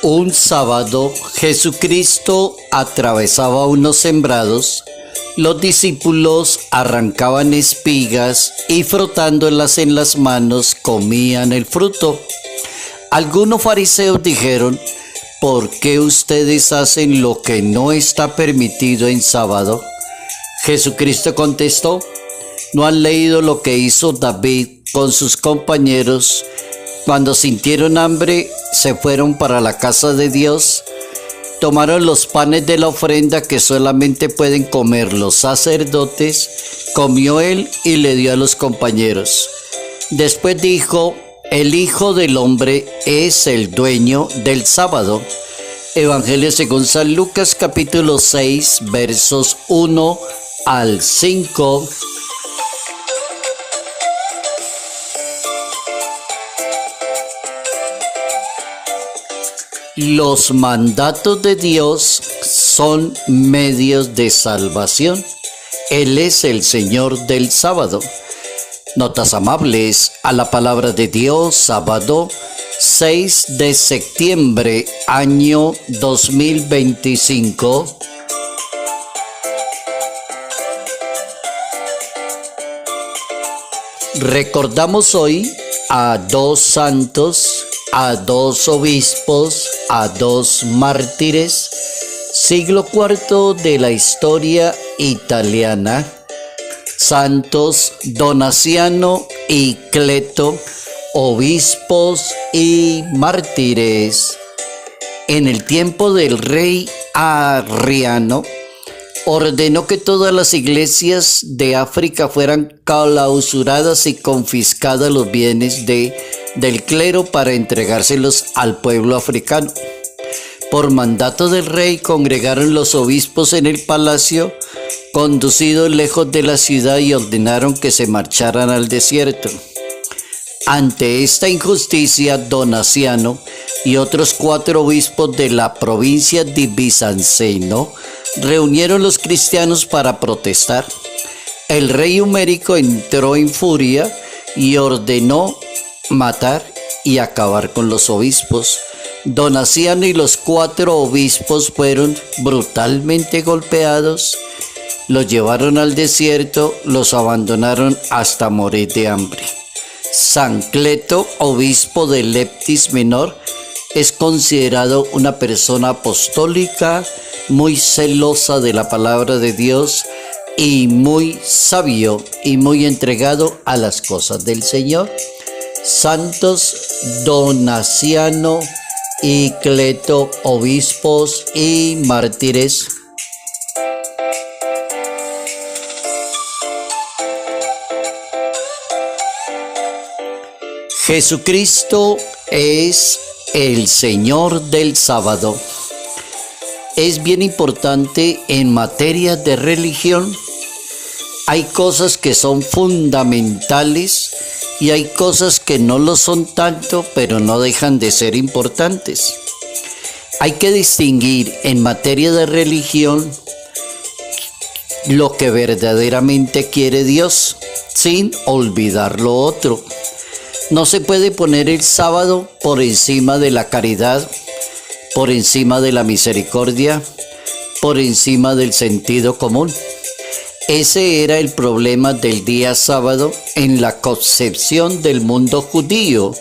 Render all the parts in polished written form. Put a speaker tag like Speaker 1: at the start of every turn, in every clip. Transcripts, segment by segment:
Speaker 1: Un sábado, Jesucristo atravesaba unos sembrados. Los discípulos arrancaban espigas y frotándolas en las manos comían el fruto. Algunos fariseos dijeron: ¿por qué ustedes hacen lo que no está permitido en sábado? Jesucristo contestó: ¿no han leído lo que hizo David con sus compañeros? Cuando sintieron hambre, se fueron para la casa de Dios, tomaron los panes de la ofrenda que solamente pueden comer los sacerdotes, comió él y le dio a los compañeros. Después dijo: el Hijo del Hombre es el dueño del sábado. Evangelio según San Lucas, capítulo 6, versos 1 al 5. Los mandatos de Dios son medios de salvación. Él es el Señor del sábado. Notas amables a la palabra de Dios, sábado 6 de septiembre, año 2025. Recordamos hoy a dos santos, a dos obispos, a dos mártires, siglo IV de la historia italiana, santos Donaciano y Cleto, obispos y mártires. En el tiempo del rey Arriano, ordenó que todas las iglesias de África fueran clausuradas y confiscadas los bienes del clero para entregárselos al pueblo africano. Por mandato del rey congregaron los obispos en el palacio, conducidos lejos de la ciudad, y ordenaron que se marcharan al desierto. Ante esta injusticia, Donaciano y otros 4 obispos de la provincia de Bizancio reunieron los cristianos para protestar. El rey Humérico entró en furia y ordenó matar y acabar con los obispos. Donaciano y los 4 obispos fueron brutalmente golpeados, los llevaron al desierto, los abandonaron hasta morir de hambre. San Cleto, obispo de Leptis Menor, es considerado una persona apostólica, muy celosa de la palabra de Dios y muy sabio y muy entregado a las cosas del Señor. Santos Donaciano y Cleto, obispos y mártires. Jesucristo es el Señor del sábado. Es bien importante en materia de religión. Hay cosas que son fundamentales y hay cosas que no lo son tanto, pero no dejan de ser importantes. Hay que distinguir en materia de religión lo que verdaderamente quiere Dios, sin olvidar lo otro. No se puede poner el sábado por encima de la caridad, por encima de la misericordia, por encima del sentido común. Ese era el problema del día sábado en la concepción del mundo judío.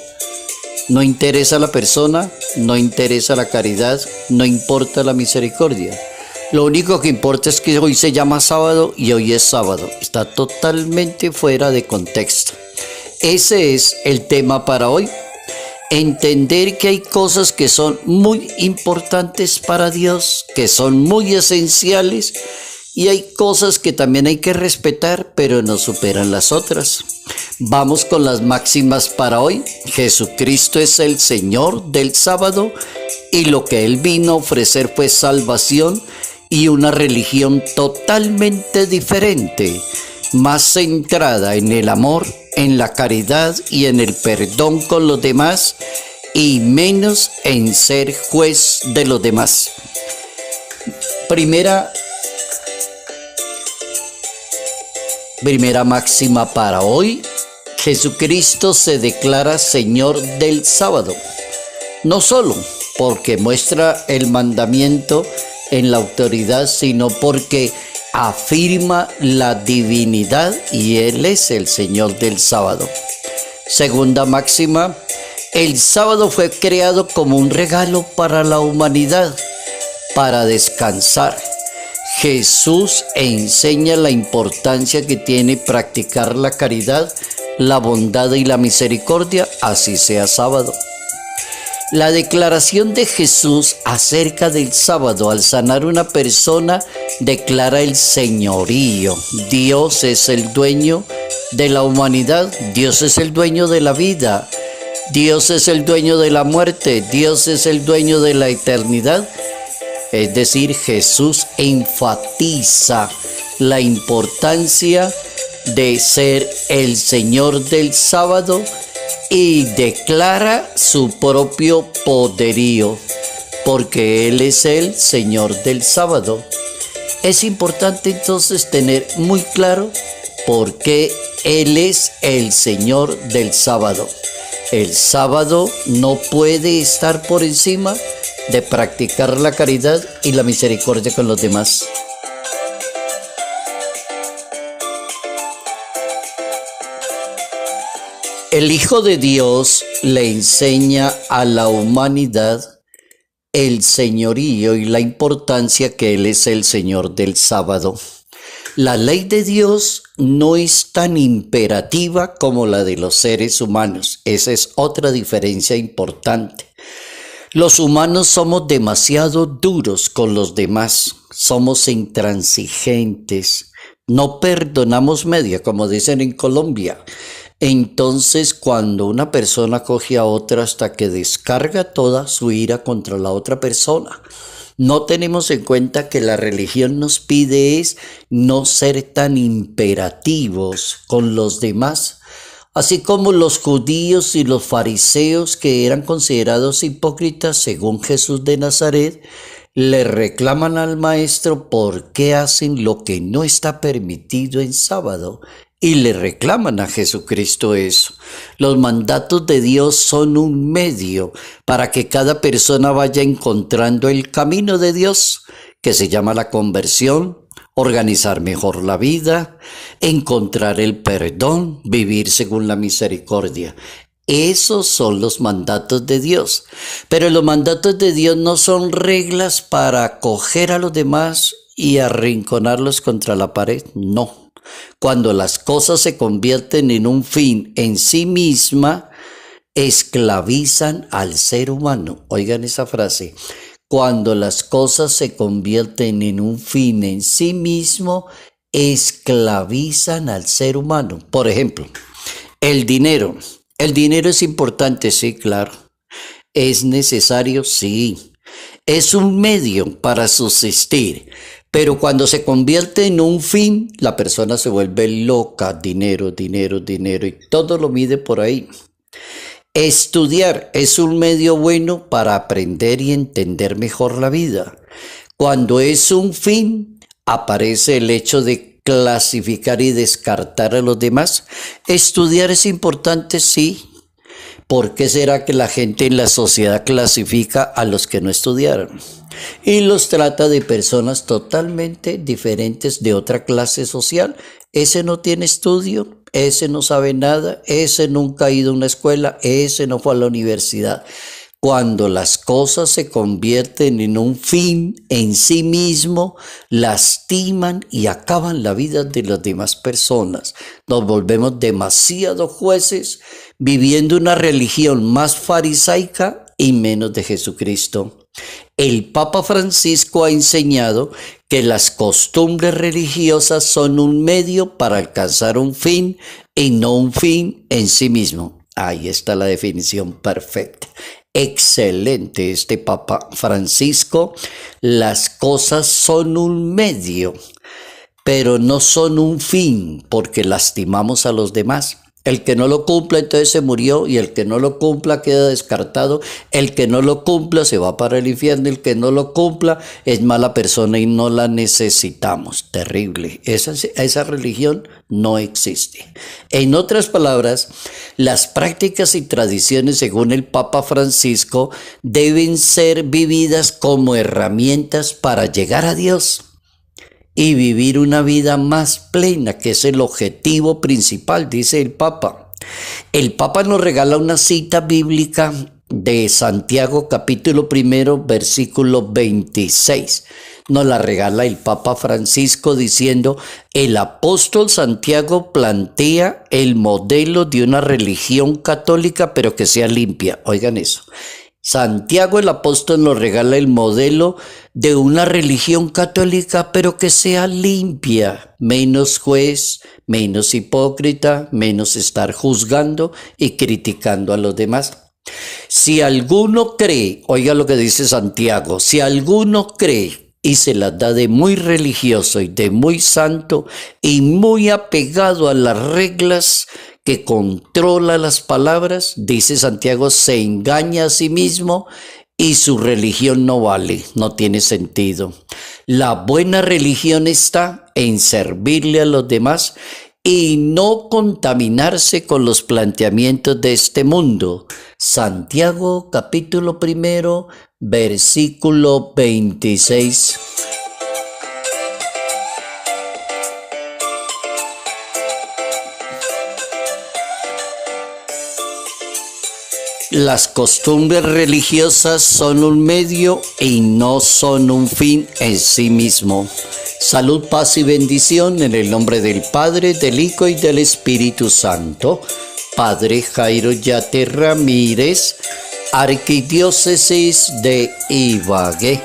Speaker 1: No interesa la persona, no interesa la caridad, no importa la misericordia. Lo único que importa es que hoy se llama sábado y hoy es sábado. Está totalmente fuera de contexto. Ese es el tema para hoy. Entender que hay cosas que son muy importantes para Dios, que son muy esenciales, y hay cosas que también hay que respetar, pero no superan las otras. Vamos con las máximas para hoy. Jesucristo es el Señor del sábado y lo que Él vino a ofrecer fue salvación y una religión totalmente diferente, más centrada en el amor, en la caridad y en el perdón con los demás, y menos en ser juez de los demás. Primera Primera máxima para hoy: Jesucristo se declara Señor del sábado, no solo porque muestra el mandamiento en la autoridad, sino porque afirma la divinidad y Él es el Señor del sábado. Segunda máxima: el sábado fue creado como un regalo para la humanidad, para descansar. Jesús enseña la importancia que tiene practicar la caridad, la bondad y la misericordia, así sea sábado. La declaración de Jesús acerca del sábado al sanar una persona declara el señorío. Dios es el dueño de la humanidad, Dios es el dueño de la vida, Dios es el dueño de la muerte, Dios es el dueño de la eternidad. Es decir, Jesús enfatiza la importancia de ser el Señor del sábado y declara su propio poderío, porque Él es el Señor del sábado. Es importante entonces tener muy claro por qué Él es el Señor del sábado. El sábado no puede estar por encima de practicar la caridad y la misericordia con los demás. El Hijo de Dios le enseña a la humanidad el señorío y la importancia que Él es el Señor del sábado. La ley de Dios no es tan imperativa como la de los seres humanos. Esa es otra diferencia importante. Los humanos somos demasiado duros con los demás, somos intransigentes, no perdonamos media, como dicen en Colombia. Entonces, cuando una persona coge a otra hasta que descarga toda su ira contra la otra persona, no tenemos en cuenta que la religión nos pide es no ser tan imperativos con los demás, así como los judíos y los fariseos, que eran considerados hipócritas según Jesús de Nazaret, le reclaman al maestro por qué hacen lo que no está permitido en sábado. Y le reclaman a Jesucristo eso. Los mandatos de Dios son un medio para que cada persona vaya encontrando el camino de Dios, que se llama la conversión, organizar mejor la vida, encontrar el perdón, vivir según la misericordia. Esos son los mandatos de Dios. Pero los mandatos de Dios no son reglas para acoger a los demás y arrinconarlos contra la pared, no. Cuando las cosas se convierten en un fin en sí misma, esclavizan al ser humano. Oigan esa frase. Cuando las cosas se convierten en un fin en sí mismo, esclavizan al ser humano. Por ejemplo, el dinero. El dinero es importante, sí, claro. ¿Es necesario? Sí. Es un medio para subsistir. Pero cuando se convierte en un fin, la persona se vuelve loca. Dinero, dinero, dinero, y todo lo mide por ahí. Estudiar es un medio bueno para aprender y entender mejor la vida. Cuando es un fin, aparece el hecho de clasificar y descartar a los demás. Estudiar es importante, sí. ¿Por qué será que la gente en la sociedad clasifica a los que no estudiaron? Y los trata de personas totalmente diferentes de otra clase social. Ese no tiene estudio, ese no sabe nada, ese nunca ha ido a una escuela, ese no fue a la universidad. Cuando las cosas se convierten en un fin en sí mismo, lastiman y acaban la vida de las demás personas. Nos volvemos demasiado jueces, viviendo una religión más farisaica y menos de Jesucristo. El Papa Francisco ha enseñado que las costumbres religiosas son un medio para alcanzar un fin y no un fin en sí mismo. Ahí está la definición perfecta. Excelente este Papa Francisco. Las cosas son un medio, pero no son un fin, porque lastimamos a los demás. El que no lo cumpla entonces se murió y el que no lo cumpla queda descartado. El que no lo cumpla se va para el infierno. El que no lo cumpla es mala persona y no la necesitamos. Terrible. Esa religión no existe. En otras palabras, las prácticas y tradiciones según el Papa Francisco deben ser vividas como herramientas para llegar a Dios y vivir una vida más plena, que es el objetivo principal, dice el Papa. El Papa nos regala una cita bíblica de Santiago capítulo 1, versículo 26. Nos la regala el Papa Francisco diciendo: el apóstol Santiago plantea el modelo de una religión católica, pero que sea limpia. Oigan eso. Santiago el apóstol nos regala el modelo de una religión católica, pero que sea limpia, menos juez, menos hipócrita, menos estar juzgando y criticando a los demás. Si alguno cree, oiga lo que dice Santiago, si alguno cree y se las da de muy religioso y de muy santo y muy apegado a las reglas que controla las palabras, dice Santiago, se engaña a sí mismo y su religión no vale, no tiene sentido. La buena religión está en servirle a los demás y no contaminarse con los planteamientos de este mundo. Santiago capítulo 1, versículo 26. Las costumbres religiosas son un medio y no son un fin en sí mismo. Salud, paz y bendición en el nombre del Padre, del Hijo y del Espíritu Santo. Padre Jairo Yate Ramírez, Arquidiócesis de Ibagué.